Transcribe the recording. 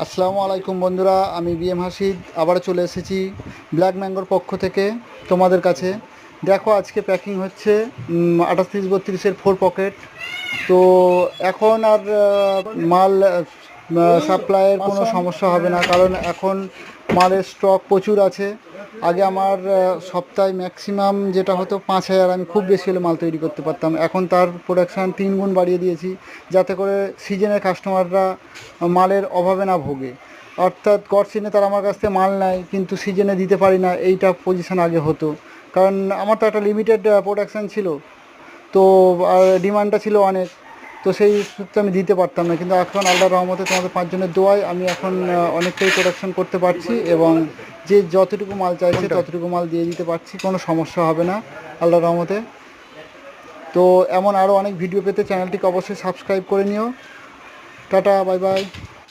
আসসালামু আলাইকুম বন্ধুরা, আমি বিএম হাসিদ আবারও চলে এসেছি ব্ল্যাক ম্যাঙ্গোর পক্ষ থেকে তোমাদের কাছে। দেখো আজকে প্যাকিং হচ্ছে 38-32-এর 4 পকেট। তো এখন আর মাল সাপ্লাইয়ের কোনো সমস্যা হবে না, কারণ এখন মালের স্টক প্রচুর আছে। আগে আমার সপ্তাহে ম্যাক্সিমাম যেটা হতো 5,000, আমি খুব বেশি হলে মাল তৈরি করতে পারতাম। এখন তার প্রোডাকশান 3 গুণ বাড়িয়ে দিয়েছি, যাতে করে সিজনের কাস্টমাররা মালের অভাবে না ভোগে। অর্থাৎ গড় সিজনে তারা আমার কাছ থেকে মাল নেয়, কিন্তু সিজনে দিতে পারি না, এইটা পজিশন আগে হতো। কারণ আমার তো একটা লিমিটেড প্রোডাকশান ছিল, তো ডিমান্ডটা ছিল অনেক, তো সেই সূত্রে আমি দিতে পারতাম না। কিন্তু এখন আল্লাহর রহমতে তোমাদের 5 জনের দোয়ায় আমি এখন অনেকটাই প্রোডাকশন করতে পারছি, এবং যে যতটুকু মাল চাইছে ততটুকু মাল দিয়ে দিতে পারছি, কোনো সমস্যা হবে না আল্লাহর রহমতে। তো এমন আরও অনেক ভিডিও পেতে চ্যানেলটিকে অবশ্যই সাবস্ক্রাইব করে নিও। Tata, bye bye.